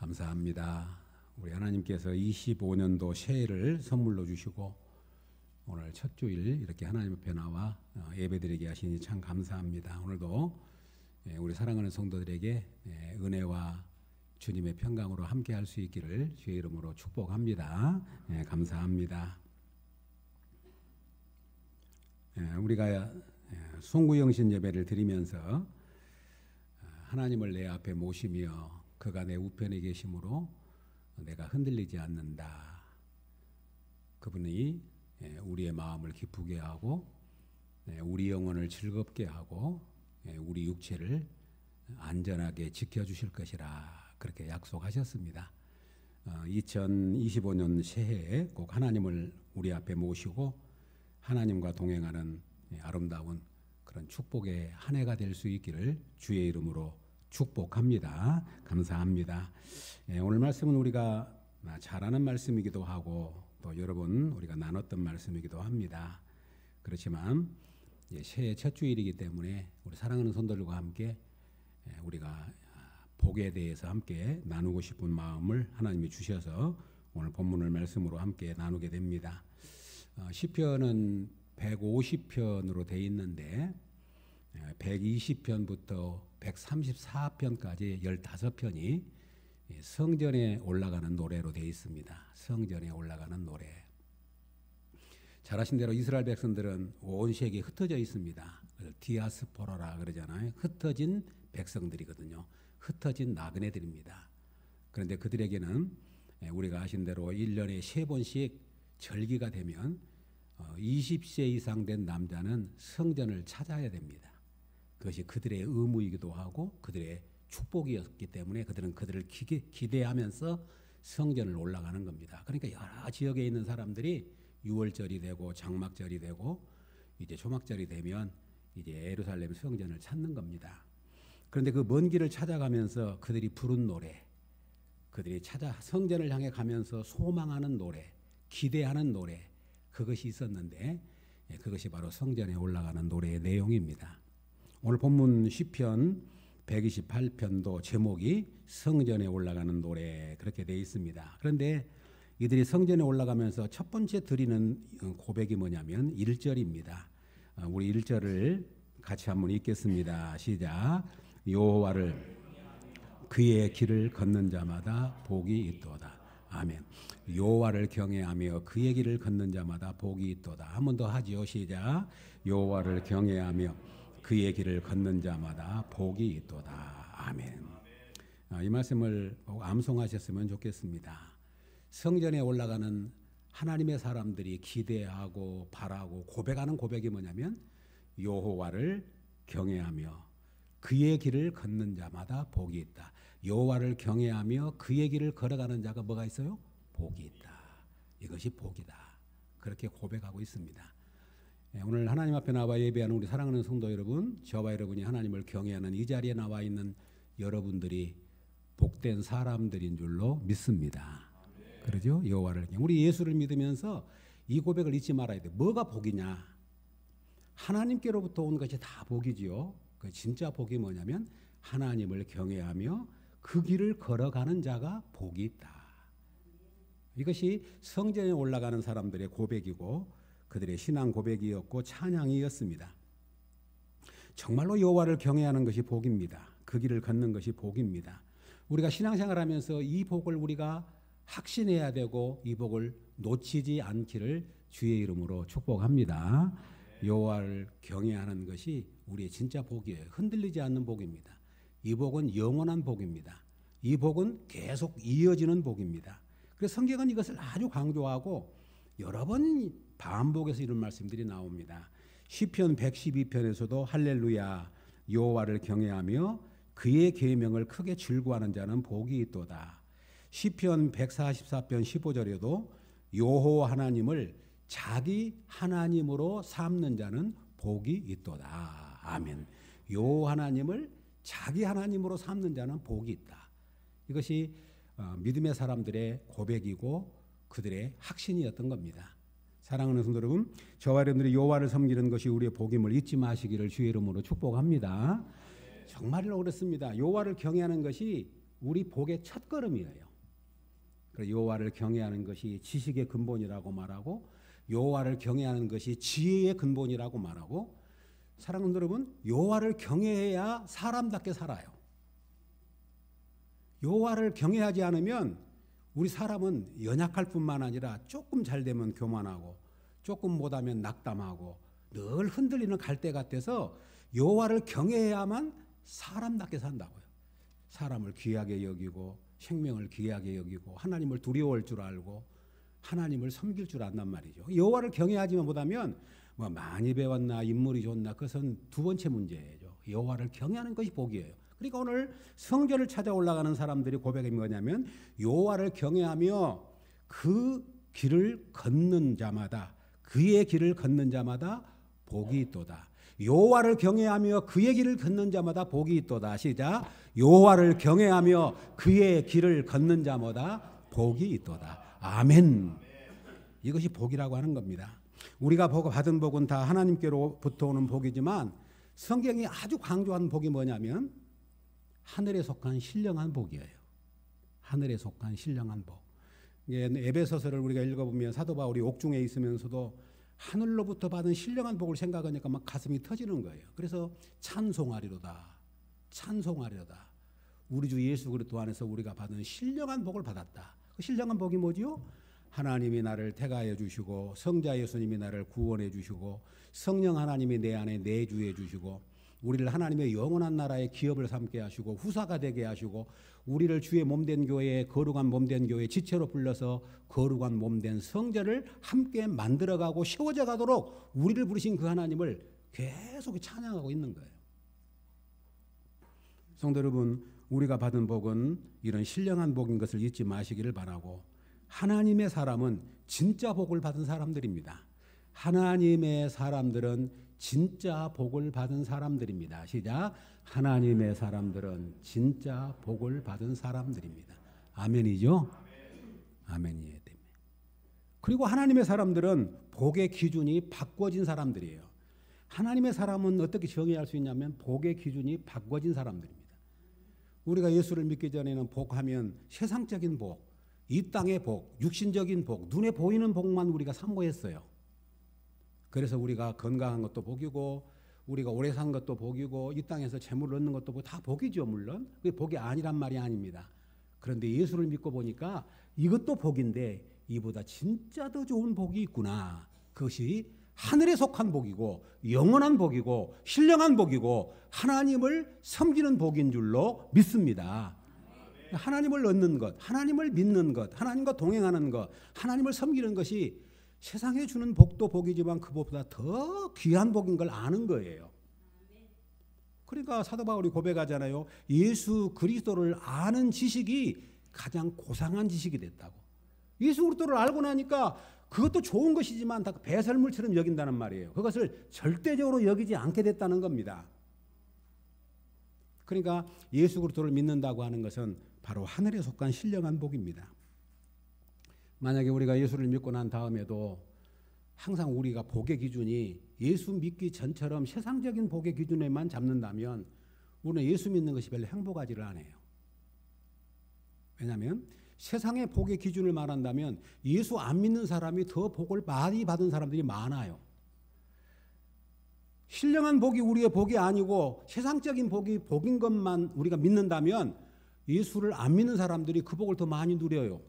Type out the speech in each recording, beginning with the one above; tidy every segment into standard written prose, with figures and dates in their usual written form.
감사합니다. 우리 하나님께서 25년도 새해를 선물로 주시고 오늘 첫 주일 이렇게 하나님 앞에 나와 예배드리게 하시니 참 감사합니다. 오늘도 우리 사랑하는 성도들에게 은혜와 주님의 평강으로 함께 할 수 있기를 주의 이름으로 축복합니다. 감사합니다. 우리가 송구영신 예배를 드리면서 하나님을 내 앞에 모시며 그가 내 우편에 계심으로 내가 흔들리지 않는다. 그분이 우리의 마음을 기쁘게 하고 우리 영혼을 즐겁게 하고 우리 육체를 안전하게 지켜주실 것이라 그렇게 약속하셨습니다. 2025년 새해에 꼭 하나님을 우리 앞에 모시고 하나님과 동행하는 아름다운 그런 축복의 한 해가 될 수 있기를 주의 이름으로 축복합니다. 감사합니다. 오늘 말씀은 우리가 잘 아는 말씀이기도 하고 또 여러 번 우리가 나눴던 말씀이기도 합니다. 그렇지만 새해 첫 주일이기 때문에 우리 사랑하는 성도들과 함께 우리가 복에 대해서 함께 나누고 싶은 마음을 하나님이 주셔서 오늘 본문을 말씀으로 함께 나누게 됩니다. 시편은 150편으로 되어 있는데 120편부터 134편까지 15편이 성전에 올라가는 노래로 되어 있습니다. 성전에 올라가는 노래. 잘 아신 대로 이스라엘 백성들은 온 세계에 흩어져 있습니다. 디아스포라라 그러잖아요. 흩어진 백성들이거든요. 흩어진 나그네들입니다. 그런데 그들에게는 우리가 아신 대로 1년에 3번씩 절기가 되면 20세 이상 된 남자는 성전을 찾아야 됩니다. 그것이 그들의 의무이기도 하고 그들의 축복이었기 때문에 그들은 그들을 기대하면서 성전을 올라가는 겁니다. 그러니까 여러 지역에 있는 사람들이 6월절이 되고 장막절이 되고 이제 초막절이 되면 이제 예루살렘 성전을 찾는 겁니다. 그런데 그 먼 길을 찾아가면서 그들이 부른 노래, 그들이 성전을 향해 가면서 소망하는 노래, 기대하는 노래, 그것이 있었는데 그것이 바로 성전에 올라가는 노래의 내용입니다. 오늘 본문 시편 128편도 제목이 성전에 올라가는 노래 그렇게 되어 있습니다. 그런데 이들이 성전에 올라가면서 첫 번째 드리는 고백이 뭐냐면 1절입니다. 우리 1절을 같이 한번 읽겠습니다. 시작. 여호와를 그의 길을 걷는 자마다 복이 있도다. 아멘. 여호와를 경외하며 그의 길을 걷는 자마다 복이 있도다. 한 번 더 하지요. 시작. 여호와를 경외하며 그의 길을 걷는 자마다 복이 있도다. 아멘. 이 말씀을 암송하셨으면 좋겠습니다. 성전에 올라가는 하나님의 사람들이 기대하고 바라고 고백하는 고백이 뭐냐면 여호와를 경외하며 그의 길을 걷는 자마다 복이 있다. 여호와를 경외하며 그의 길을 걸어가는 자가 뭐가 있어요? 복이 있다. 이것이 복이다. 그렇게 고백하고 있습니다. 오늘 하나님 앞에 나와 예배하는 우리 사랑하는 성도 여러분, 저와 여러분이 하나님을 경외하는 이 자리에 나와 있는 여러분들이 복된 사람들인 줄로 믿습니다. 그러죠? 여호와를 우리 예수를 믿으면서 이 고백을 잊지 말아야 돼. 뭐가 복이냐? 하나님께로부터 온 것이 다 복이지요. 그 진짜 복이 뭐냐면 하나님을 경외하며 그 길을 걸어가는 자가 복이 있다. 이것이 성전에 올라가는 사람들의 고백이고 그들의 신앙 고백이었고 찬양이었습니다. 정말로 여호와를 경외하는 것이 복입니다. 그 길을 걷는 것이 복입니다. 우리가 신앙생활하면서 이 복을 우리가 확신해야 되고 이 복을 놓치지 않기를 주의 이름으로 축복합니다. 여호와를 경외하는 것이 우리의 진짜 복이에요. 흔들리지 않는 복입니다. 이 복은 영원한 복입니다. 이 복은 계속 이어지는 복입니다. 그래서 성경은 이것을 아주 강조하고 여러 번 반복해서 이런 말씀들이 나옵니다. 시편 112편에서도 할렐루야 여호와를 경외하며 그의 계명을 크게 즐거워하는 자는 복이 있도다. 시편 144편 15절에도 여호와 하나님을 자기 하나님으로 삼는 자는 복이 있도다. 아멘. 여호와 하나님을 자기 하나님으로 삼는 자는 복이 있다. 이것이 믿음의 사람들의 고백이고 그들의 확신이었던 겁니다. 사랑하는 성도 여러분, 저와 여러분들이 여호와를 섬기는 것이 우리의 복임을 잊지 마시기를 주의 이름으로 축복합니다. 정말로 그렇습니다. 여호와를 경외하는 것이 우리 복의 첫걸음이에요. 여호와를 경외하는 것이 지식의 근본이라고 말하고 여호와를 경외하는 것이 지혜의 근본이라고 말하고 사랑하는 여러분, 여호와를 경외해야 사람답게 살아요. 여호와를 경외하지 않으면 우리 사람은 연약할 뿐만 아니라 조금 잘 되면 교만하고 조금 못하면 낙담하고 늘 흔들리는 갈대 같아서 여호와를 경외해야만 사람답게 산다고요. 사람을 귀하게 여기고 생명을 귀하게 여기고 하나님을 두려워할 줄 알고 하나님을 섬길 줄 안단 말이죠. 여호와를 경외하지만 못하면 뭐 많이 배웠나 인물이 좋나 그것은 두 번째 문제죠. 여호와를 경외하는 것이 복이에요. 그러니까 오늘 성전을 찾아 올라가는 사람들이 고백이 뭐냐면 여호와를 경외하며 그 길을 걷는 자마다 그의 길을 걷는 자마다 복이 있도다. 여호와를 경외하며 그의 길을 걷는 자마다 복이 있도다. 시작. 여호와를 경외하며 그의 길을 걷는 자마다 복이 있도다. 아멘. 이것이 복이라고 하는 겁니다. 우리가 받은 복은 다 하나님께로부터 오는 복이지만 성경이 아주 강조하는 복이 뭐냐면 하늘에 속한 신령한 복이에요. 하늘에 속한 신령한 복. 에베소서를 우리가 읽어보면 사도 바울이 옥중에 있으면서도 하늘로부터 받은 신령한 복을 생각하니까 막 가슴이 터지는 거예요. 그래서 찬송하리로다. 찬송하리로다. 우리 주 예수 그리스도 안에서 우리가 받은 신령한 복을 받았다. 그 신령한 복이 뭐지요? 하나님이 나를 택하여 주시고 성자 예수님이 나를 구원해 주시고 성령 하나님이 내 안에 내주해 주시고 우리를 하나님의 영원한 나라의 기업을 삼게 하시고 후사가 되게 하시고 우리를 주의 몸된 교회에 거룩한 몸된 교회 지체로 불러서 거룩한 몸된 성전을 함께 만들어가고 세워져 가도록 우리를 부르신 그 하나님을 계속 찬양하고 있는 거예요. 성도 여러분, 우리가 받은 복은 이런 신령한 복인 것을 잊지 마시기를 바라고 하나님의 사람은 진짜 복을 받은 사람들입니다. 하나님의 사람들은 진짜 복을 받은 사람들입니다. 시작. 하나님의 사람들은 진짜 복을 받은 사람들입니다. 아멘이죠? 아멘이에요. 그리고 하나님의 사람들은 복의 기준이 바꿔진 사람들이에요. 하나님의 사람은 어떻게 정의할 수 있냐면 복의 기준이 바꿔진 사람들입니다. 우리가 예수를 믿기 전에는 복하면 세상적인 복, 이 땅의 복, 육신적인 복, 눈에 보이는 복만 우리가 사모했어요. 그래서 우리가 건강한 것도 복이고 우리가 오래 산 것도 복이고 이 땅에서 재물을 얻는 것도 다 복이죠. 물론 그게 복이 아니란 말이 아닙니다. 그런데 예수를 믿고 보니까 이것도 복인데 이보다 진짜 더 좋은 복이 있구나. 그것이 하늘에 속한 복이고 영원한 복이고 신령한 복이고 하나님을 섬기는 복인 줄로 믿습니다. 하나님을 얻는 것, 하나님을 믿는 것, 하나님과 동행하는 것, 하나님을 섬기는 것이 세상에 주는 복도 복이지만 그것보다 더 귀한 복인 걸 아는 거예요. 그러니까 사도 바울이 고백하잖아요. 예수 그리스도를 아는 지식이 가장 고상한 지식이 됐다고. 예수 그리스도를 알고 나니까 그것도 좋은 것이지만 다 배설물처럼 여긴다는 말이에요. 그것을 절대적으로 여기지 않게 됐다는 겁니다. 그러니까 예수 그리스도를 믿는다고 하는 것은 바로 하늘에 속한 신령한 복입니다. 만약에 우리가 예수를 믿고 난 다음에도 항상 우리가 복의 기준이 예수 믿기 전처럼 세상적인 복의 기준에만 잡는다면 우리는 예수 믿는 것이 별로 행복하지를 않아요. 왜냐하면 세상의 복의 기준을 말한다면 예수 안 믿는 사람이 더 복을 많이 받은 사람들이 많아요. 신령한 복이 우리의 복이 아니고 세상적인 복이 복인 것만 우리가 믿는다면 예수를 안 믿는 사람들이 그 복을 더 많이 누려요.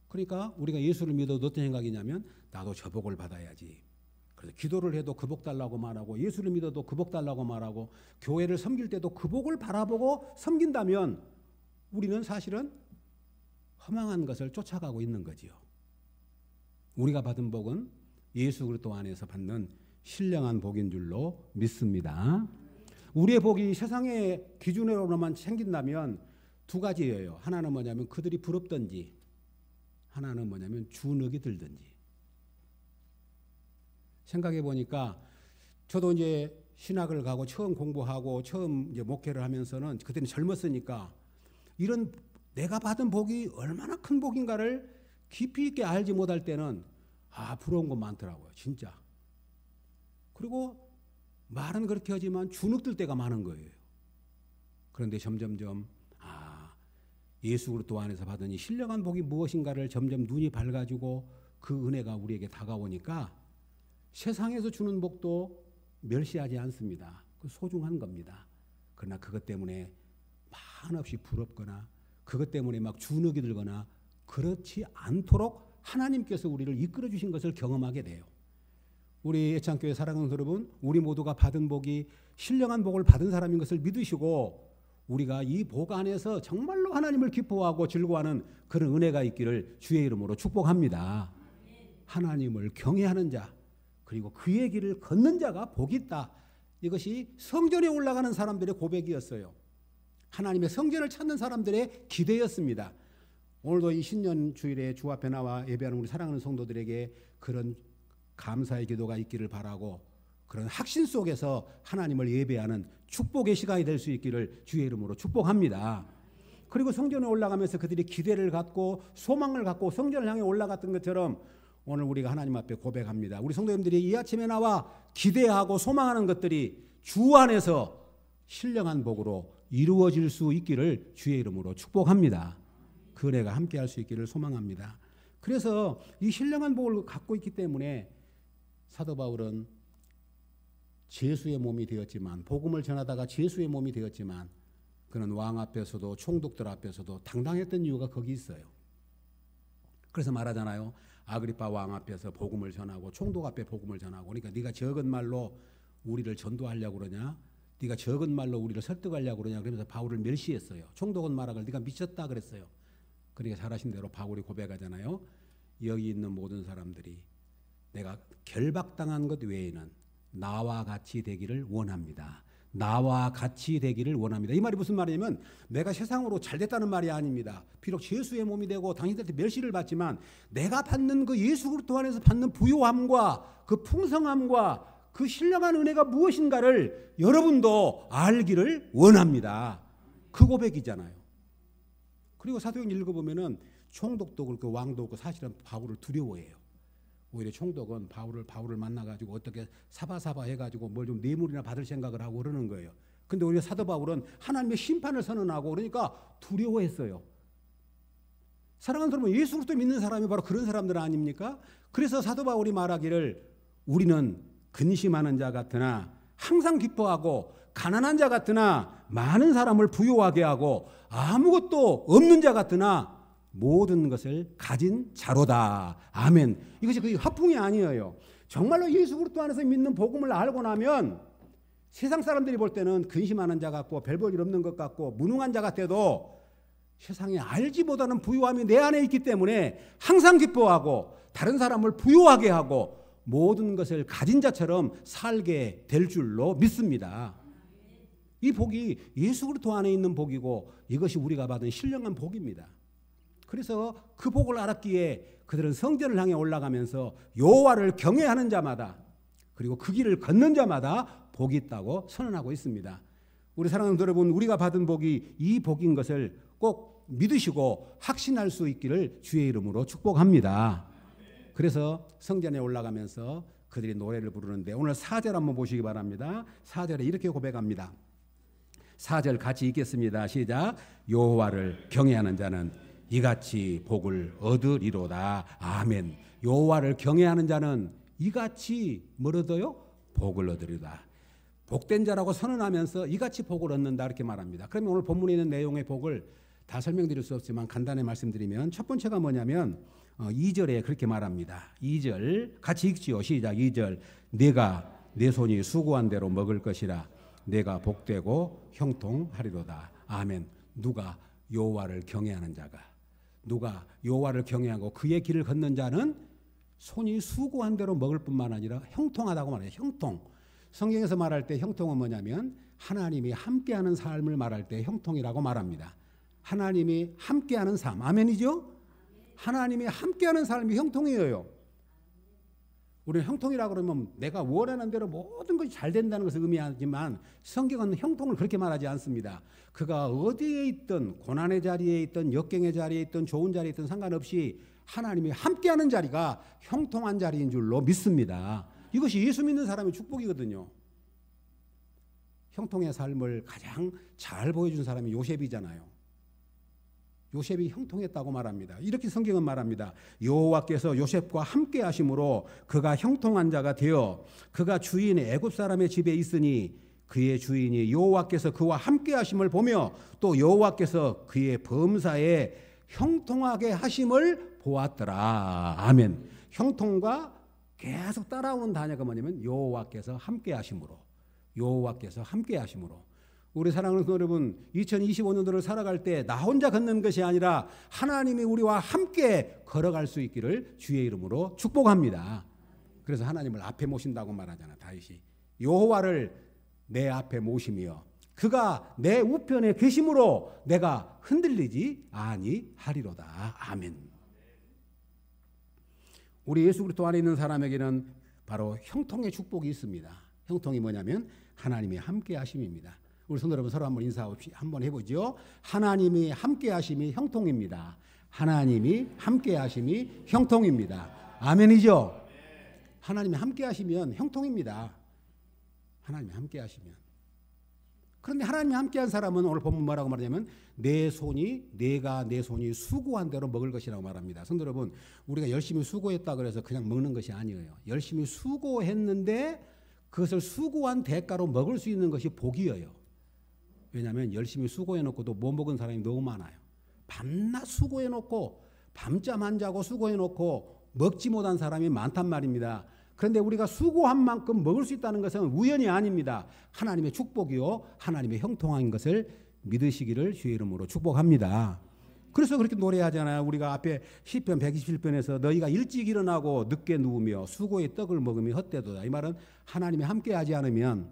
그러니까 우리가 예수를 믿어도 어떤 생각이냐면 나도 저 복을 받아야지. 그래서 기도를 해도 그 복 달라고 말하고 예수를 믿어도 그 복 달라고 말하고 교회를 섬길 때도 그 복을 바라보고 섬긴다면 우리는 사실은 허망한 것을 쫓아가고 있는 거지요. 우리가 받은 복은 예수 그리스도 안에서 받는 신령한 복인 줄로 믿습니다. 우리의 복이 세상의 기준으로만 생긴다면 두 가지예요. 하나는 뭐냐면 그들이 부럽든지 하나는 뭐냐면 주눅이 들든지. 생각해 보니까 저도 이제 신학을 가고 처음 공부하고 처음 이제 목회를 하면서는 그때는 젊었으니까 이런 내가 받은 복이 얼마나 큰 복인가를 깊이 있게 알지 못할 때는 부러운 거 많더라고요. 진짜. 그리고 말은 그렇게 하지만 주눅 들 때가 많은 거예요. 그런데 점점점 예수 그리스도 안에서 받은 이 신령한 복이 무엇인가를 점점 눈이 밝아지고 그 은혜가 우리에게 다가오니까 세상에서 주는 복도 멸시하지 않습니다. 그 소중한 겁니다. 그러나 그것 때문에 한없이 부럽거나 그것 때문에 막 주눅이 들거나 그렇지 않도록 하나님께서 우리를 이끌어 주신 것을 경험하게 돼요. 우리 애창교회 사랑하는 여러분, 우리 모두가 받은 복이 신령한 복을 받은 사람인 것을 믿으시고 우리가 이 복 안에서 정말로 하나님을 기뻐하고 즐거워하는 그런 은혜가 있기를 주의 이름으로 축복합니다. 하나님을 경외하는 자 그리고 그의 길을 걷는 자가 복이 있다. 이것이 성전에 올라가는 사람들의 고백이었어요. 하나님의 성전을 찾는 사람들의 기대였습니다. 오늘도 이 신년 주일에 주 앞에 나와 예배하는 우리 사랑하는 성도들에게 그런 감사의 기도가 있기를 바라고 그런 확신 속에서 하나님을 예배하는 축복의 시간이 될 수 있기를 주의 이름으로 축복합니다. 그리고 성전에 올라가면서 그들이 기대를 갖고 소망을 갖고 성전을 향해 올라갔던 것처럼 오늘 우리가 하나님 앞에 고백합니다. 우리 성도님들이 이 아침에 나와 기대하고 소망하는 것들이 주 안에서 신령한 복으로 이루어질 수 있기를 주의 이름으로 축복합니다. 그 은혜가 함께할 수 있기를 소망합니다. 그래서 이 신령한 복을 갖고 있기 때문에 사도 바울은 제수의 몸이 되었지만 복음을 전하다가 제수의 몸이 되었지만 그는 왕 앞에서도 총독들 앞에서도 당당했던 이유가 거기 있어요. 그래서 말하잖아요. 아그리파 왕 앞에서 복음을 전하고 총독 앞에 복음을 전하고 그러니까 네가 적은 말로 우리를 전도하려고 그러냐? 네가 적은 말로 우리를 설득하려고 그러냐? 그러면서 바울을 멸시했어요. 총독은 말하길 네가 미쳤다 그랬어요. 그러니까 잘하신 대로 바울이 고백하잖아요. 여기 있는 모든 사람들이 내가 결박당한 것 외에는 나와 같이 되기를 원합니다. 나와 같이 되기를 원합니다. 이 말이 무슨 말이냐면 내가 세상으로 잘 됐다는 말이 아닙니다. 비록 예수의 몸이 되고 당신들한테 멸시를 받지만 내가 받는 그 예수 그리스도 안에서 받는 부요함과 그 풍성함과 그 신령한 은혜가 무엇인가를 여러분도 알기를 원합니다. 그 고백이잖아요. 그리고 사도행 읽어보면은 총독도 그렇고 왕도 그렇고 사실은 바울을 두려워해요. 오히려 총독은 바울을 만나가지고 어떻게 사바사바 해가지고 뭘 좀 뇌물이나 받을 생각을 하고 그러는 거예요. 근데 오히려 사도 바울은 하나님의 심판을 선언하고 그러니까 두려워했어요. 사랑하는 여러분, 예수 그리스도 믿는 사람이 바로 그런 사람들 아닙니까? 그래서 사도 바울이 말하기를 우리는 근심하는 자 같으나 항상 기뻐하고 가난한 자 같으나 많은 사람을 부유하게 하고 아무것도 없는 자 같으나 모든 것을 가진 자로다. 아멘. 이것이 그 화풍이 아니에요. 정말로 예수 그리스도 안에서 믿는 복음을 알고 나면 세상 사람들이 볼 때는 근심하는 자 같고 별 볼 일 없는 것 같고 무능한 자 같아도 세상에 알지 못하는 부유함이 내 안에 있기 때문에 항상 기뻐하고 다른 사람을 부유하게 하고 모든 것을 가진 자처럼 살게 될 줄로 믿습니다. 이 복이 예수 그리스도 안에 있는 복이고 이것이 우리가 받은 신령한 복입니다. 그래서 그 복을 알았기에 그들은 성전을 향해 올라가면서 여호와를 경외하는 자마다 그리고 그 길을 걷는 자마다 복이 있다고 선언하고 있습니다. 우리 사랑하는 여러분, 우리가 받은 복이 이 복인 것을 꼭 믿으시고 확신할 수 있기를 주의 이름으로 축복합니다. 그래서 성전에 올라가면서 그들이 노래를 부르는데 오늘 4절 한번 보시기 바랍니다. 4절에 이렇게 고백합니다. 4절 같이 읽겠습니다. 시작. 여호와를 경외하는 자는 이같이 복을 얻으리로다. 아멘. 여호와를 경외하는 자는 이같이 뭘 얻어요? 복을 얻으리로다. 복된 자라고 선언하면서 이같이 복을 얻는다 이렇게 말합니다. 그러면 오늘 본문에 있는 내용의 복을 다 설명드릴 수 없지만 간단히 말씀드리면 첫 번째가 뭐냐면 2절에 그렇게 말합니다. 2절 같이 읽지요. 시작. 2절. 내가 내 손이 수고한 대로 먹을 것이라 내가 복되고 형통하리로다. 아멘. 누가 여호와를 경외하는 자가 누가 여호와를 경외하고 그의 길을 걷는 자는 손이 수고한 대로 먹을 뿐만 아니라 형통하다고 말해요. 형통. 성경에서 말할 때 형통은 뭐냐면 하나님이 함께하는 삶을 말할 때 형통이라고 말합니다. 하나님이 함께하는 삶. 아멘이죠? 하나님이 함께하는 삶이 형통이에요. 우리는 형통이라고 그러면 내가 원하는 대로 모든 것이 잘 된다는 것을 의미하지만 성경은 형통을 그렇게 말하지 않습니다. 그가 어디에 있든 고난의 자리에 있든 역경의 자리에 있든 좋은 자리에 있든 상관없이 하나님이 함께하는 자리가 형통한 자리인 줄로 믿습니다. 이것이 예수 믿는 사람의 축복이거든요. 형통의 삶을 가장 잘 보여준 사람이 요셉이잖아요. 요셉이 형통했다고 말합니다. 이렇게 성경은 말합니다. 여호와께서 요셉과 함께 하심으로 그가 형통한 자가 되어 그가 주인 애굽 사람의 집에 있으니 그의 주인이 여호와께서 그와 함께 하심을 보며 또 여호와께서 그의 범사에 형통하게 하심을 보았더라. 아멘. 형통과 계속 따라오는 단어가 뭐냐면 여호와께서 함께 하심으로. 여호와께서 함께 하심으로. 우리 사랑하는 여러분, 2025년도를 살아갈 때 나 혼자 걷는 것이 아니라 하나님이 우리와 함께 걸어갈 수 있기를 주의 이름으로 축복합니다. 그래서 하나님을 앞에 모신다고 말하잖아. 다윗이 여호와를 내 앞에 모시며 그가 내 우편에 계심으로 내가 흔들리지 아니하리로다. 아멘. 우리 예수 그리스도 안에 있는 사람에게는 바로 형통의 축복이 있습니다. 형통이 뭐냐면 하나님이 함께 하심입니다. 우리 성도 여러분 서로 한번 인사 한번 해보죠. 하나님이 함께 하심이 형통입니다. 하나님이 함께 하심이 형통입니다. 아멘이죠. 하나님이 함께 하시면 형통입니다. 하나님이 함께 하시면. 그런데 하나님이 함께한 사람은 오늘 본문 뭐라고 말하냐면 내 손이 수고한 대로 먹을 것이라고 말합니다. 성도 여러분, 우리가 열심히 수고했다 그래서 그냥 먹는 것이 아니에요. 열심히 수고했는데 그것을 수고한 대가로 먹을 수 있는 것이 복이에요. 왜냐하면 열심히 수고해놓고도 못 먹은 사람이 너무 많아요. 밤낮 수고해놓고 밤잠 안 자고 수고해놓고 먹지 못한 사람이 많단 말입니다. 그런데 우리가 수고한 만큼 먹을 수 있다는 것은 우연이 아닙니다. 하나님의 축복이요 하나님의 형통한 것을 믿으시기를 주의 이름으로 축복합니다. 그래서 그렇게 노래하잖아요. 우리가 앞에 시편 127편에서 너희가 일찍 일어나고 늦게 누우며 수고의 떡을 먹으며 헛되도다. 이 말은 하나님이 함께하지 않으면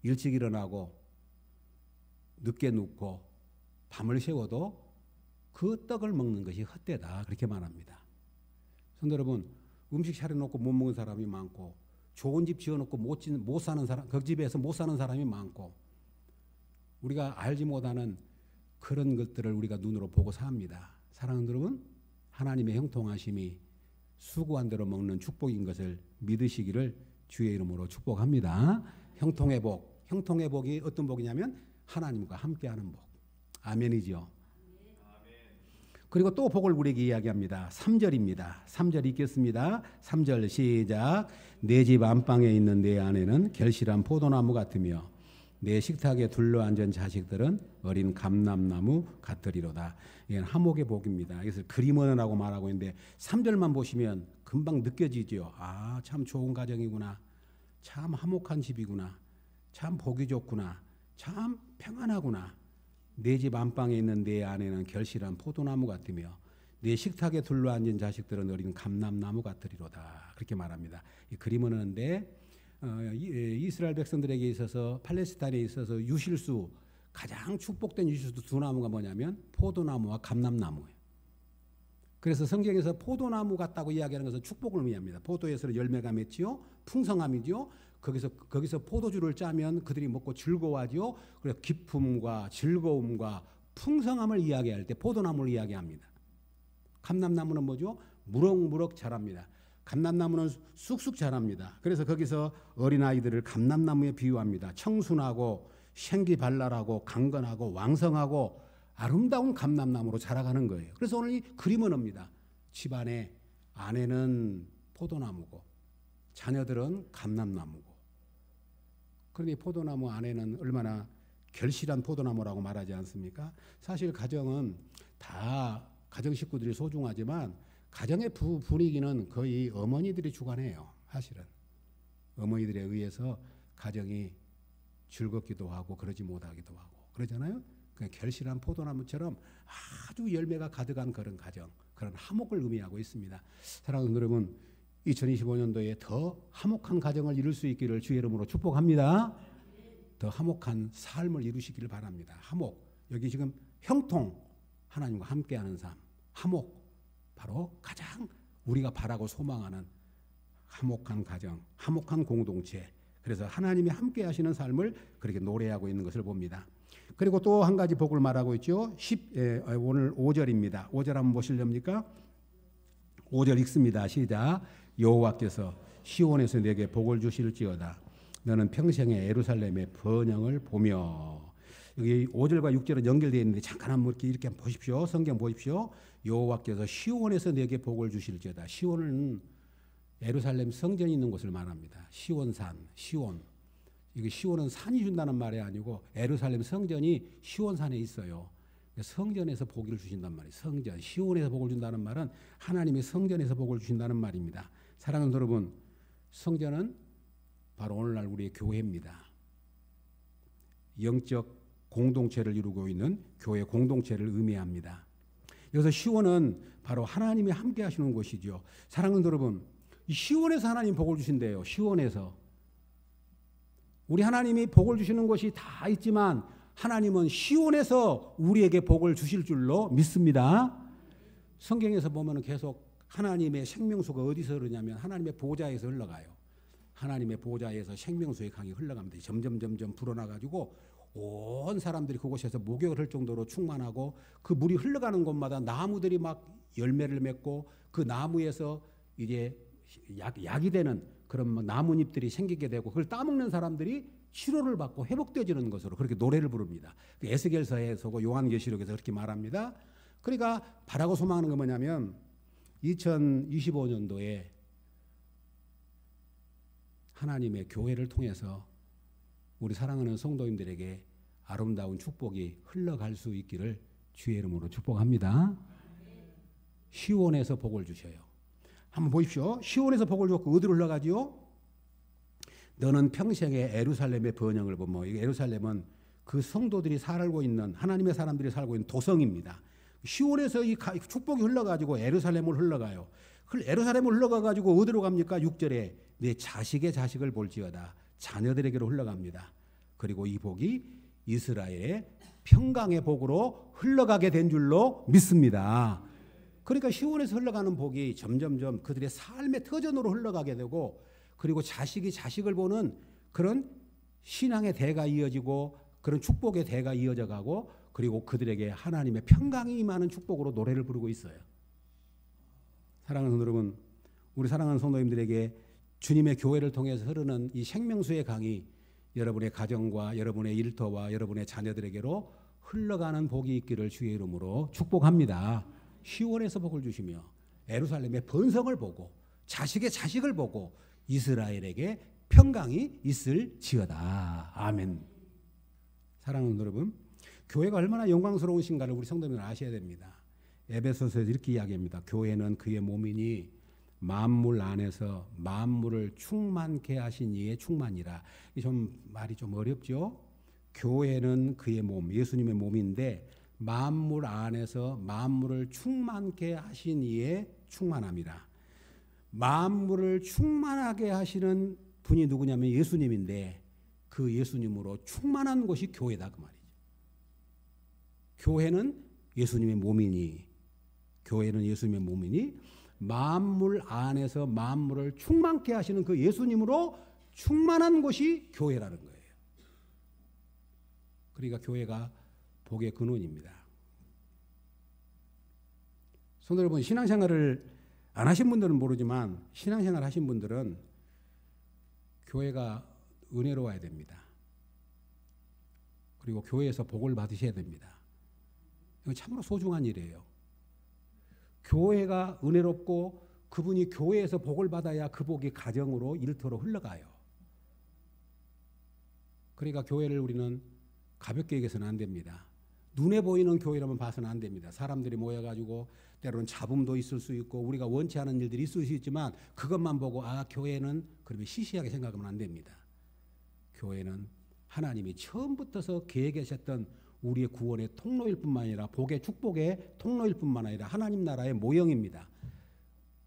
일찍 일어나고 늦게 눕고 밤을 새워도 그 떡을 먹는 것이 헛되다. 그렇게 말합니다. 성도 여러분, 음식 차려놓고 못 먹은 사람이 많고 좋은 집 지어놓고 못 사는 사람, 그 집에서 못 사는 사람이 많고 우리가 알지 못하는 그런 것들을 우리가 눈으로 보고 삽니다. 사랑하는 여러분, 하나님의 형통하심이 수고한 대로 먹는 축복인 것을 믿으시기를 주의 이름으로 축복합니다. 형통의 복, 형통의 복이 어떤 복이냐면 하나님과 함께하는 복. 아멘이죠. 그리고 또 복을 우리에게 이야기합니다. 3절입니다. 3절 읽겠습니다. 3절 시작. 내 집 안방에 있는 내 아내는 결실한 포도나무 같으며 내 식탁에 둘러앉은 자식들은 어린 감람나무 같으리로다. 이건 하목의 복입니다. 이것을 그림언어라고 말하고 있는데 3절만 보시면 금방 느껴지죠. 아, 참 좋은 가정이구나. 참 화목한 집이구나. 참 복이 좋구나. 참 평안하구나. 내 집 안방에 있는 내 아내는 결실한 포도나무 같으며 내 식탁에 둘러앉은 자식들은 어린 감람나무 같으리로다. 그렇게 말합니다. 이 그림언어인데 이스라엘 백성들에게 있어서 팔레스타인에 있어서 유실수 가장 축복된 유실수 두 나무가 뭐냐면 포도나무와 감람나무예요. 그래서 성경에서 포도나무 같다고 이야기하는 것은 축복을 의미합니다. 포도에서 열매가 맺지요, 풍성함이죠. 거기서 포도주를 짜면 그들이 먹고 즐거워하죠. 그래서 기쁨과 즐거움과 풍성함을 이야기할 때 포도나무를 이야기합니다. 감람나무는 뭐죠? 무럭무럭 자랍니다. 감람나무는 쑥쑥 자랍니다. 그래서 거기서 어린아이들을 감람나무에 비유합니다. 청순하고 생기발랄하고 강건하고 왕성하고 아름다운 감람나무로 자라가는 거예요. 그래서 오늘 이 그림언어입니다. 집안에 아내는 포도나무고 자녀들은 감람나무고. 그런데 포도나무 안에는 얼마나 결실한 포도나무라고 말하지 않습니까? 사실 가정은 다 가정 식구들이 소중하지만 가정의 분위기는 거의 어머니들이 주관해요. 사실은 어머니들에 의해서 가정이 즐겁기도 하고 그러지 못하기도 하고 그러잖아요. 그 결실한 포도나무처럼 아주 열매가 가득한 그런 가정, 그런 화목을 의미하고 있습니다. 사랑하는 여러분, 2025년도에 더 화목한 가정을 이룰 수 있기를 주의 이름으로 축복합니다. 더 화목한 삶을 이루시기를 바랍니다. 화목, 여기 지금 형통, 하나님과 함께하는 삶, 화목, 바로 가장 우리가 바라고 소망하는 화목한 가정, 화목한 공동체. 그래서 하나님이 함께 하시는 삶을 그렇게 노래하고 있는 것을 봅니다. 그리고 또 한 가지 복을 말하고 있죠. 오늘 5절입니다. 5절 한번 보실렵니까? 5절 읽습니다. 시작. 여호와께서 시온에서 내게 복을 주실지어다. 너는 평생에 예루살렘의 번영을 보며. 여기 5절과 6절은 연결되어 있는데 잠깐 한번 이렇게 보십시오. 성경 보십시오. 여호와께서 시온에서 내게 복을 주실지어다. 시온은 예루살렘 성전이 있는 곳을 말합니다. 시온산, 시온. 이게 시온은 산이 준다는 말이 아니고 예루살렘 성전이 시온산에 있어요. 성전에서 복을 주신단 말이에요. 성전, 시온에서 복을 준다는 말은 하나님의 성전에서 복을 주신다는 말입니다. 사랑하는 여러분, 성전은 바로 오늘날 우리의 교회입니다. 영적 공동체를 이루고 있는 교회 공동체를 의미합니다. 여기서 시온은 바로 하나님이 함께 하시는 곳이죠. 사랑하는 여러분, 시온에서 하나님 복을 주신대요. 시온에서. 우리 하나님이 복을 주시는 곳이 다 있지만 하나님은 시온에서 우리에게 복을 주실 줄로 믿습니다. 성경에서 보면 계속 하나님의 생명수가 어디서 흐르냐면 하나님의 보좌에서 흘러가요. 하나님의 보좌에서 생명수의 강이 흘러갑니다. 점점 불어나가지고 온 사람들이 그곳에서 목욕을 할 정도로 충만하고 그 물이 흘러가는 곳마다 나무들이 막 열매를 맺고 그 나무에서 이제 약이 되는 그런 나뭇잎들이 생기게 되고 그걸 따먹는 사람들이 치료를 받고 회복되어지는 것으로 그렇게 노래를 부릅니다. 에스겔서에서고 요한계시록에서 그렇게 말합니다. 그러니까 바라고 소망하는 건 뭐냐면 2025년도에 하나님의 교회를 통해서 우리 사랑하는 성도님들에게 아름다운 축복이 흘러갈 수 있기를 주의 이름으로 축복합니다. 시온에서 복을 주셔요. 한번 보십시오. 시온에서 복을 줬고 어디로 흘러가지요? 너는 평생에 예루살렘의 번영을 보면 이 예루살렘은 그 성도들이 살고 있는 하나님의 사람들이 살고 있는 도성입니다. 시온에서 이 축복이 흘러가지고 예루살렘을 흘러가요. 예루살렘을 흘러가가지고 어디로 갑니까? 6절에 내 자식의 자식을 볼지어다. 자녀들에게로 흘러갑니다. 그리고 이 복이 이스라엘의 평강의 복으로 흘러가게 된 줄로 믿습니다. 그러니까 시온에서 흘러가는 복이 점점점 그들의 삶의 터전으로 흘러가게 되고 그리고 자식이 자식을 보는 그런 신앙의 대가 이어지고 그런 축복의 대가 이어져 가고 그리고 그들에게 하나님의 평강이 임하는 축복으로 노래를 부르고 있어요. 사랑하는 여러분, 우리 사랑하는 성도님들에게 주님의 교회를 통해서 흐르는 이 생명수의 강이 여러분의 가정과 여러분의 일터와 여러분의 자녀들에게로 흘러가는 복이 있기를 주의 이름으로 축복합니다. 시온에서 복을 주시며 예루살렘의 번성을 보고 자식의 자식을 보고 이스라엘에게 평강이 있을지어다. 아멘. 사랑하는 여러분, 교회가 얼마나 영광스러우신가를 우리 성도님들 아셔야 됩니다. 에베소서에서 이렇게 이야기합니다. 교회는 그의 몸이니 만물 안에서 만물을 충만케 하신 이의 충만이라. 좀 말이 좀 어렵죠? 교회는 그의 몸, 예수님의 몸인데 만물 안에서 만물을 충만케 하신 이의 충만함이라. 만물을 충만하게 하시는 분이 누구냐면 예수님인데 그 예수님으로 충만한 곳이 교회다 그 말이죠. 교회는 예수님의 몸이니 교회는 예수님의 몸이니 만물 안에서 만물을 충만케 하시는 그 예수님으로 충만한 곳이 교회라는 거예요. 그러니까 교회가 복의 근원입니다. 성도 여러분, 신앙생활을 안 하신 분들은 모르지만 신앙생활 하신 분들은 교회가 은혜로워야 됩니다. 그리고 교회에서 복을 받으셔야 됩니다. 이건 참으로 소중한 일이에요. 교회가 은혜롭고 그분이 교회에서 복을 받아야 그 복이 가정으로 일터로 흘러가요. 그러니까 교회를 우리는 가볍게 여겨서는 안 됩니다. 눈에 보이는 교회라면 봐서는 안 됩니다. 사람들이 모여가지고 때로는 잡음도 있을 수 있고 우리가 원치 않은 일들이 있을 수 있지만 그것만 보고 교회는 그러면 시시하게 생각하면 안 됩니다. 교회는 하나님이 처음부터 계획하셨던 우리의 구원의 통로일 뿐만 아니라 복의 축복의 통로일 뿐만 아니라 하나님 나라의 모형입니다.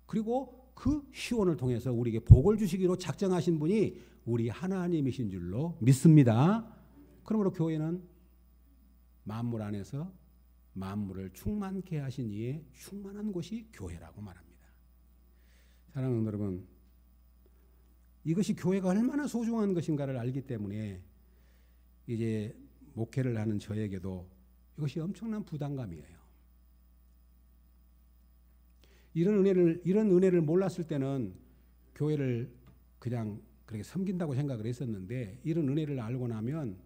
그리고 그 시온을 통해서 우리에게 복을 주시기로 작정하신 분이 우리 하나님이신 줄로 믿습니다. 그러므로 교회는 만물 안에서 만물을 충만케 하신 이의 충만한 곳이 교회라고 말합니다. 사랑하는 여러분, 이것이 교회가 얼마나 소중한 것인가를 알기 때문에 이제 목회를 하는 저에게도 이것이 엄청난 부담감이에요. 이런 은혜를 몰랐을 때는 교회를 그냥 그렇게 섬긴다고 생각을 했었는데 이런 은혜를 알고 나면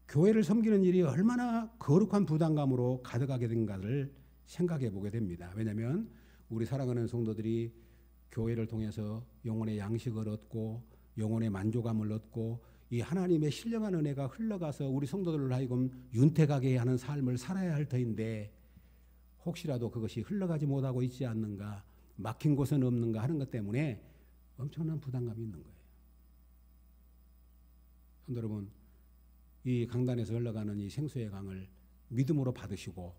교회를 섬기는 일이 얼마나 거룩한 부담감으로 가득하게 된가를 생각해 보게 됩니다. 왜냐하면 우리 사랑하는 성도들이 교회를 통해서 영혼의 양식을 얻고 영혼의 만족감을 얻고 이 하나님의 신령한 은혜가 흘러가서 우리 성도들을 하여금 윤택하게 하는 삶을 살아야 할 터인데 혹시라도 그것이 흘러가지 못하고 있지 않는가, 막힌 곳은 없는가 하는 것 때문에 엄청난 부담감이 있는 거예요. 성도 여러분, 이 강단에서 흘러가는 이 생수의 강을 믿음으로 받으시고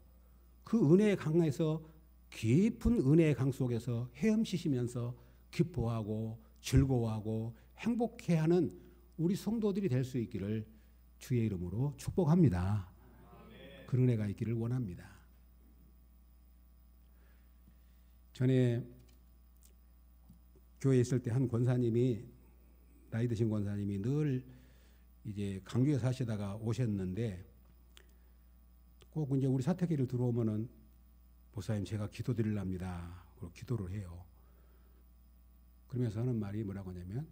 그 은혜의 강에서 깊은 은혜의 강 속에서 헤엄치시면서 기뻐하고 즐거워하고 행복해하는 우리 성도들이 될 수 있기를 주의 이름으로 축복합니다. 그런 은혜가 있기를 원합니다. 전에 교회에 있을 때 한 권사님이, 나이 드신 권사님이 늘 이제 강주에 사시다가 오셨는데 꼭 이제 우리 사택기를 들어오면은 목사님 제가 기도 드리랍니다. 그리고 기도를 해요. 그러면서 하는 말이 뭐라고 하냐면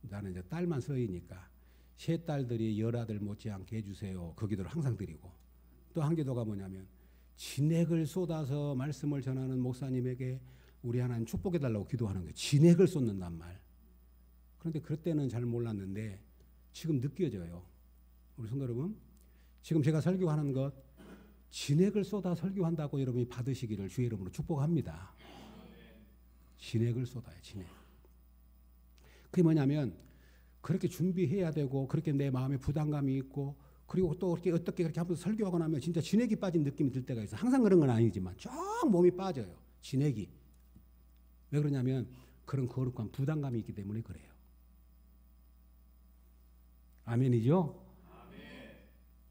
나는 이제 딸만 서이니까 세 딸들이 열아들 못지않게 해주세요. 그 기도를 항상 드리고 또 한 기도가 뭐냐면 진액을 쏟아서 말씀을 전하는 목사님에게 우리 하나님 축복해달라고 기도하는 거예요. 진액을 쏟는단 말. 그런데 그때는 잘 몰랐는데 지금 느껴져요. 우리 성도 여러분, 지금 제가 설교하는 것 진액을 쏟아 설교한다고 여러분이 받으시기를 주의 이름으로 축복합니다. 진액을 쏟아요. 진액. 그게 뭐냐면 그렇게 준비해야 되고 그렇게 내 마음에 부담감이 있고 그리고 또 그렇게 어떻게 그렇게 한번 설교하고 나면 진짜 진액이 빠진 느낌이 들 때가 있어요. 항상 그런 건 아니지만 쫙 몸이 빠져요. 진액이. 왜 그러냐면 그런 거룩한 부담감이 있기 때문에 그래요. 아멘이죠? 아멘.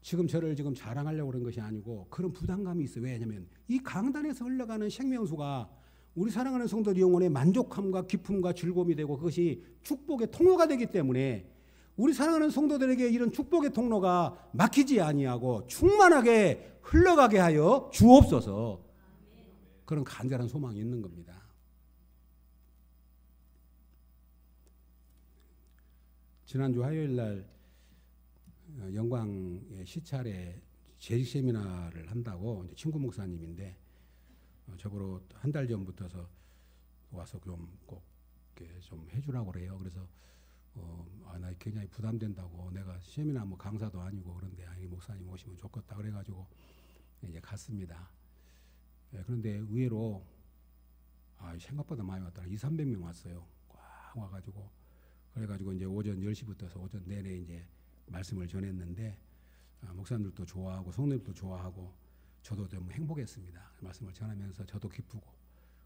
지금 저를 지금 자랑하려고 그런 것이 아니고 그런 부담감이 있어요. 왜냐하면 이 강단에서 흘러가는 생명수가 우리 사랑하는 성도들 영혼의 만족함과 기쁨과 즐거움이 되고 그것이 축복의 통로가 되기 때문에 우리 사랑하는 성도들에게 이런 축복의 통로가 막히지 아니하고 충만하게 흘러가게 하여 주옵소서. 그런 간절한 소망이 있는 겁니다. 지난주 화요일 날 영광의 시찰에 재직 세미나를 한다고 이제 친구 목사님인데 저보러 한 달 전부터서 와서 꼭 좀 해주라고 그래요. 그래서 나 굉장히 부담된다고 내가 세미나 뭐 강사도 아니고 그런데 아니 목사님 오시면 좋겠다 그래가지고 이제 갔습니다. 그런데 의외로 생각보다 많이 왔더라. 200~300명 왔어요. 꽉 와가지고 그래가지고 이제 오전 10시부터서 오전 내내 이제 말씀을 전했는데 목사님들도 좋아하고 성도님들도 좋아하고 저도 좀 행복했습니다. 말씀을 전하면서 저도 기쁘고.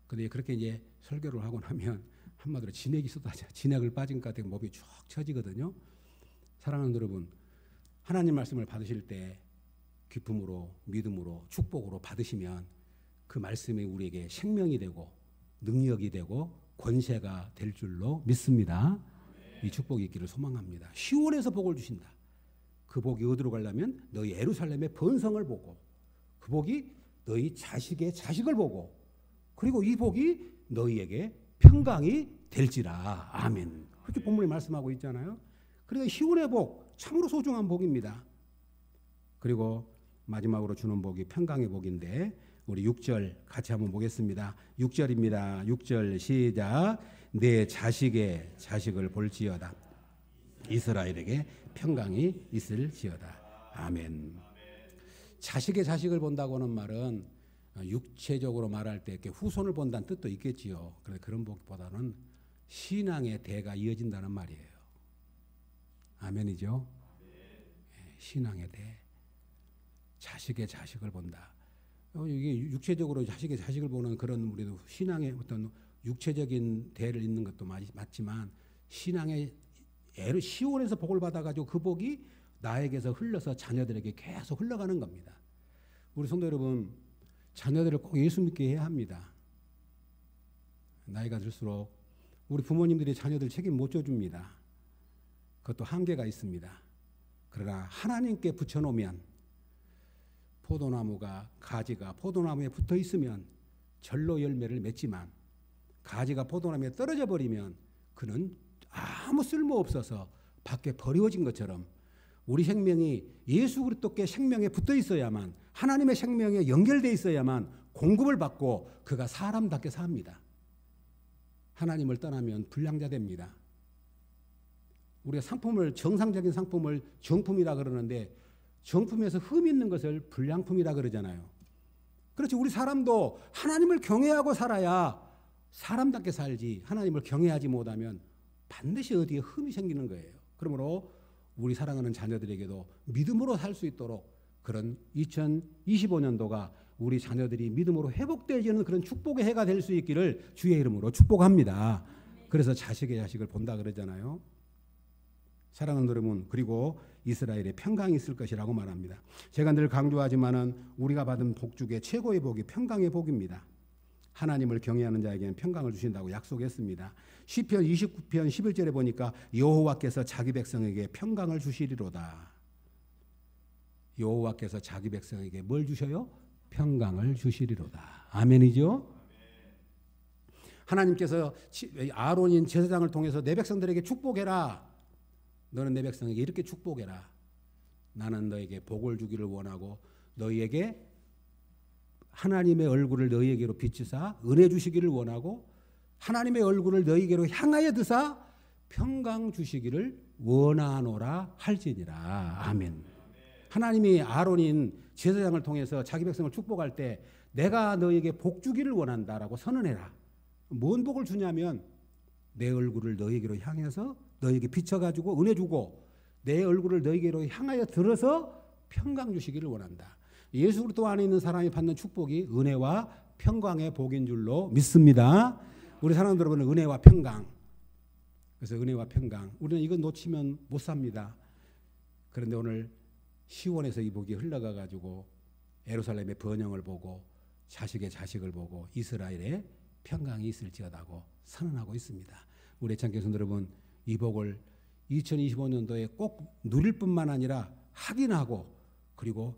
근데 그렇게 이제 설교를 하고 나면 한마디로 진액이 쏟아져. 진액을 빠진 것 같아서 몸이 쭉 처지거든요. 사랑하는 여러분, 하나님 말씀을 받으실 때 기쁨으로 믿음으로 축복으로 받으시면 그 말씀이 우리에게 생명이 되고 능력이 되고 권세가 될 줄로 믿습니다. 이 축복이 있기를 소망합니다. 시온에서 복을 주신다. 그 복이 어디로 가려면 너희 예루살렘의 번성을 보고 그 복이 너희 자식의 자식을 보고 그리고 이 복이 너희에게 평강이 될지라. 아멘. 그렇게 본문이 말씀하고 있잖아요. 그러니까 시온의 복 참으로 소중한 복입니다. 그리고 마지막으로 주는 복이 평강의 복인데 우리 6절 같이 한번 보겠습니다. 6절입니다. 6절 시작. 내 자식의 자식을 볼지어다. 이스라엘에게 평강이 있을지어다. 아멘. 자식의 자식을 본다고 하는 말은 육체적으로 말할 때 이렇게 후손을 본다는 뜻도 있겠지요. 그런데 그런 복보다는 신앙의 대가 이어진다는 말이에요. 아멘이죠? 신앙의 대. 자식의 자식을 본다. 이게 육체적으로 자식의 자식을 보는 그런 우리도 신앙의 어떤 육체적인 대를 잇는 것도 맞지만 신앙의 시온에서 복을 받아가지고 그 복이 나에게서 흘러서 자녀들에게 계속 흘러가는 겁니다. 우리 성도 여러분, 자녀들을 꼭 예수 믿게 해야 합니다. 나이가 들수록 우리 부모님들이 자녀들 책임 못 져줍니다. 그것도 한계가 있습니다. 그러나 하나님께 붙여놓으면 포도나무가 가지가 포도나무에 붙어 있으면 절로 열매를 맺지만 가지가 포도나무에 떨어져 버리면 그는 아무 쓸모 없어서 밖에 버려진 것처럼 우리 생명이 예수 그리스도께 생명에 붙어 있어야만, 하나님의 생명에 연결되어 있어야만 공급을 받고 그가 사람답게 삽니다. 하나님을 떠나면 불량자 됩니다. 우리가 상품을, 정상적인 상품을 정품이라 그러는데 정품에서 흠 있는 것을 불량품이라 그러잖아요. 그렇지, 우리 사람도 하나님을 경외하고 살아야 사람답게 살지, 하나님을 경외하지 못하면 반드시 어디에 흠이 생기는 거예요. 그러므로 우리 사랑하는 자녀들에게도 믿음으로 살 수 있도록 그런 2025년도가 우리 자녀들이 믿음으로 회복되어지는 그런 축복의 해가 될 수 있기를 주의 이름으로 축복합니다. 그래서 자식의 자식을 본다 그러잖아요. 사랑하는 여러분, 그리고 이스라엘에 평강이 있을 것이라고 말합니다. 제가 늘 강조하지만은 우리가 받은 복 중에 최고의 복이 평강의 복입니다. 하나님을 경외하는 자에게는 평강을 주신다고 약속했습니다. 시편 29편 11절에 보니까 여호와께서 자기 백성에게 평강을 주시리로다. 여호와께서 자기 백성에게 뭘 주셔요? 평강을 주시리로다. 아멘이죠? 하나님께서 아론인 제사장을 통해서 내 백성들에게 축복해라. 너는 내 백성에게 이렇게 축복해라. 나는 너에게 복을 주기를 원하고 너희에게 하나님의 얼굴을 너희에게로 비추사 은혜 주시기를 원하고 하나님의 얼굴을 너희에게로 향하여 드사 평강 주시기를 원하노라 할지니라. 아멘. 하나님이 아론인 제사장을 통해서 자기 백성을 축복할 때 내가 너희에게 복 주기를 원한다라고 선언해라. 뭔 복을 주냐면 내 얼굴을 너희에게로 향해서 너희에게 비춰가지고 은혜 주고 내 얼굴을 너희에게로 향하여 들어서 평강 주시기를 원한다. 예수 그리스도 안에 있는 사람이 받는 축복이 은혜와 평강의 복인 줄로 믿습니다. 우리 사랑하는 여러분은 은혜와 평강. 그래서 은혜와 평강. 우리는 이거 놓치면 못 삽니다. 그런데 오늘 시온에서 이 복이 흘러가 가지고 예루살렘의 번영을 보고 자식의 자식을 보고 이스라엘에 평강이 있을지어다고 선언하고 있습니다. 우리 애청객 여러분, 이 복을 2025년도에 꼭 누릴 뿐만 아니라 확인하고 그리고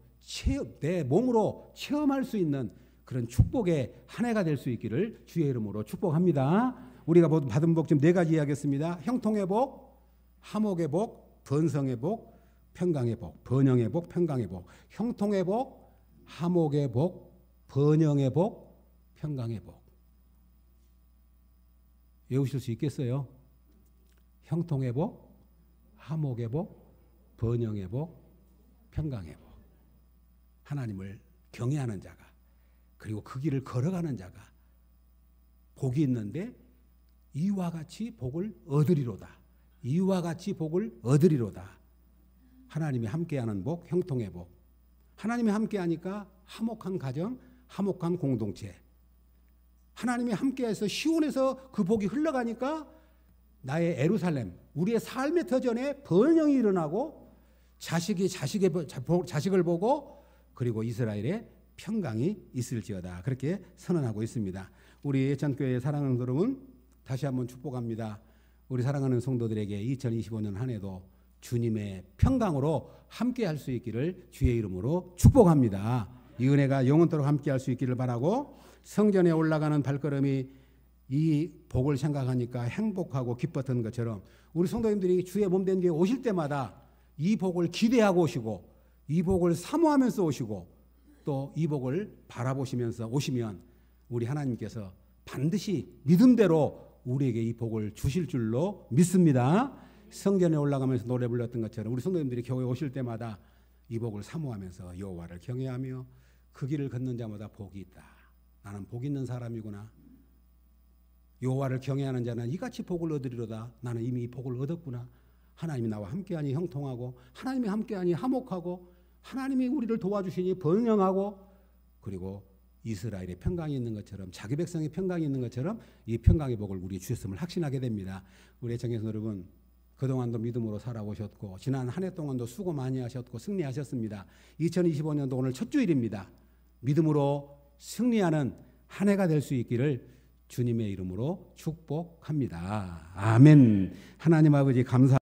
내 몸으로 체험할 수 있는 그런 축복의 한 해가 될 수 있기를 주의 이름으로 축복합니다. 우리가 받은 복 지금 4가지 이야기했습니다. 형통의 복, 화목의 복, 번성의 복, 평강의 복, 번영의 복, 평강의 복. 형통의 복, 화목의 복, 번영의 복, 평강의 복. 외우실 수 있겠어요? 형통의 복, 화목의 복, 번영의 복, 평강의 복. 하나님을 경외하는 자가 그리고 그 길을 걸어가는 자가 복이 있는데 이와 같이 복을 얻으리로다. 이와 같이 복을 얻으리로다. 하나님이 함께하는 복, 형통의 복. 하나님이 함께하니까 화목한 가정, 화목한 공동체. 하나님이 함께해서 시온에서 그 복이 흘러가니까 나의 예루살렘, 우리의 삶의 터전에 번영이 일어나고 자식이 자식을 보고 그리고 이스라엘에 평강이 있을지어다. 그렇게 선언하고 있습니다. 우리 예천교회 사랑하는 여러분, 다시 한번 축복합니다. 우리 사랑하는 성도들에게 2025년 한 해도 주님의 평강으로 함께할 수 있기를 주의 이름으로 축복합니다. 이 은혜가 영원토록 함께할 수 있기를 바라고 성전에 올라가는 발걸음이 이 복을 생각하니까 행복하고 기뻤던 것처럼 우리 성도님들이 주의 몸된 교회 오실 때마다 이 복을 기대하고 오시고 이 복을 사모하면서 오시고 또 이 복을 바라보시면서 오시면 우리 하나님께서 반드시 믿음대로 우리에게 이 복을 주실 줄로 믿습니다. 성전에 올라가면서 노래 불렀던 것처럼 우리 성도님들이 교회에 오실 때마다 이 복을 사모하면서 여호와를 경외하며 그 길을 걷는 자마다 복이 있다. 나는 복 있는 사람이구나. 여호와를 경외하는 자는 이같이 복을 얻으리로다. 나는 이미 이 복을 얻었구나. 하나님이 나와 함께하니 형통하고 하나님이 함께하니 화목하고 하나님이 우리를 도와주시니 번영하고 그리고 이스라엘의 평강이 있는 것처럼 자기 백성의 평강이 있는 것처럼 이 평강의 복을 우리 주셨음을 확신하게 됩니다. 우리 애청객 여러분, 그동안도 믿음으로 살아오셨고 지난 한 해 동안도 수고 많이 하셨고 승리하셨습니다. 2025년도 오늘 첫 주일입니다. 믿음으로 승리하는 한 해가 될 수 있기를 주님의 이름으로 축복합니다. 아멘. 하나님 아버지 감사